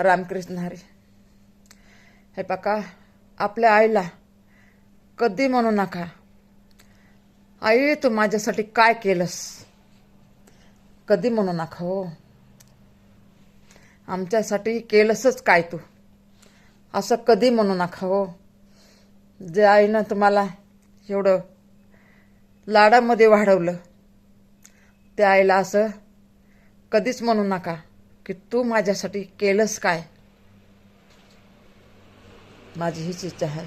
रामकृष्ण हरी. हे बघा, आपल्या आईला कधी म्हणू नका, आई तू माझ्यासाठी काय केलंस, कधी म्हणू नका हो. आमच्यासाठी केलंसच काय तू, असं कधी म्हणू नका हो. जे आईनं तुम्हाला एवढं लाडामध्ये वाढवलं, त्या आईला असं कधीच म्हणू नका की तू माझ्यासाठी केलंस काय. माझी हीच इच्छा आहे.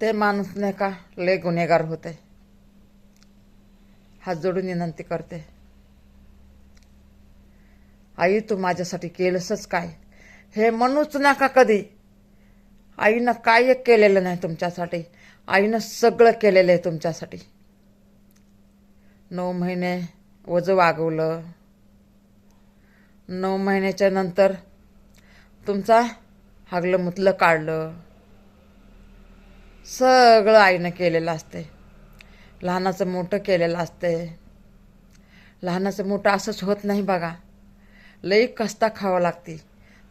ते माणूस नाही का लय गुन्हेगार होते. हात जोडून विनंती करते, आई तू माझ्यासाठी केलंसच काय हे म्हणूच नका कधी. आईनं काय एक केलेलं नाही तुमच्यासाठी, आईनं सगळं केलेलं आहे तुमच्यासाठी. 9 महिने वजं वागवलं, 9 महिन्याच्या नंतर तुमचा हागलं मुतलं काढलं, सगळं आईनं केलेलं असते. लहानाचं मोठं केलेलं असते. लहानाचं मोठं असंच होत नाही बघा, लई कष्टा खावं लागते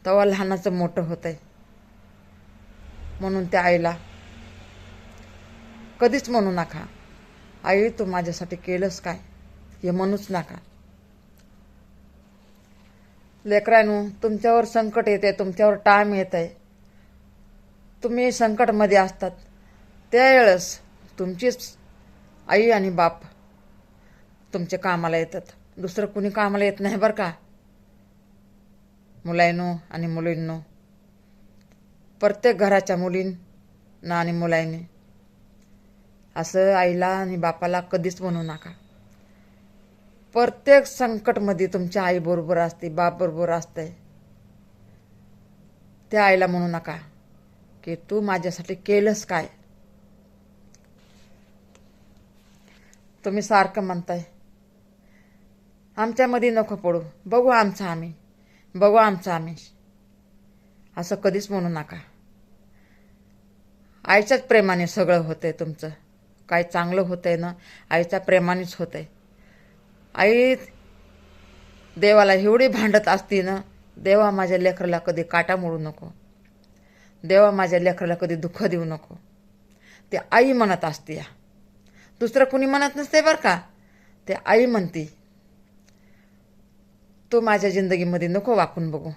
तेव्हा लहानाचं मोठं होतंय. म्हणून त्या आईला कधीच म्हणू नका, आई तू माझ्यासाठी केलंस काय हे म्हणूच नका. लेकरांनो, तुमच्यावर संकट येते, तुमच्यावर टाइम येत आहे, तुम्ही संकटमध्ये असतात, त्यावेळेस तुमचीच आई आणि बाप तुमच्या कामाला येतात. दुसरं कुणी कामाला येत नाही बरं का. मुलांनो आणि मुलींनो, प्रत्येक घराच्या मुलींना आणि मुलांनी असं आईला आणि बापाला कधीच म्हणू नका. प्रत्येक संकटमध्ये तुमच्या आई बरोबर असते, बाप बरोबर असते. त्या आईला म्हणू नका की तू माझ्यासाठी केलंस काय. तुम्ही सारखं म्हणताय आमच्यामध्ये नको पडू, बघू आमचं आम्ही, बघू आमचं आम्ही, असं कधीच म्हणू नका. आईच्याच प्रेमाने सगळं होतंय. तुमचं काय चांगलं होतंय ना, आईच्या प्रेमानेच होतंय. आई देवाला एवढी भांडत असती ना, देवा माझ्या लेकराला कधी काटा मोडू नको, देवा माझ्या लेकराला कधी दुःख देऊ नको, ते आई म्हणत असते. दुसरं कुणी म्हणत नसते बरं का. ते आई म्हणते, तू माझ्या जिंदगीमध्ये नको वाकून बघू,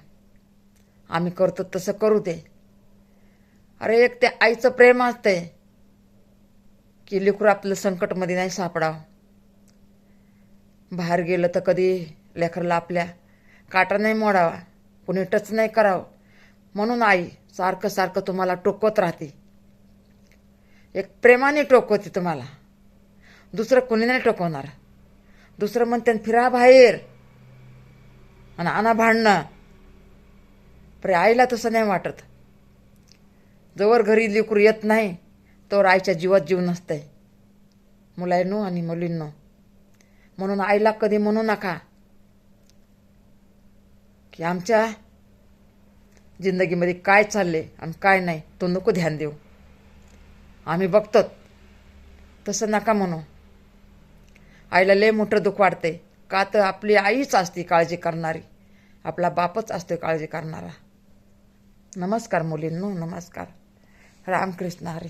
आम्ही करतो तसं करू दे. अरे एक त्या आईचं प्रेम असतंय की लेकरू आपलं संकटमध्ये नाही सापडावं. बाहेर गेलं तर कधी लेकराला आपल्या काटा नाही मोडावा, कुणी टच नाही करावं, म्हणून आई सारखं सारखं तुम्हाला टोकवत राहते. एक प्रेमाने टोकवते तुम्हाला, दुसरं कुणी नाही टोकवणार. दुसरं म्हणते फिरा बाहेर आणि आणा भांडणं, पण आईला तसं नाही वाटत. जवळ घरी लेकरू येत नाही तोवर आईच्या जीवात जीव नसतंय. मुलांनो आणि मुलींनो, म्हणून आईला कधी म्हणू नका की आमच्या जिंदगीमध्ये काय चालले आणि काय नाही तो नको ध्यान देऊ, आम्ही बघतो, तसं नका म्हणू. आईला लय मोठं दुःख वाटते का, तर आपली आईच असते काळजी करणारी, आपला बापच असतो काळजी करणारा. नमस्कार मुलींनो, नमस्कार. रामकृष्ण हरी.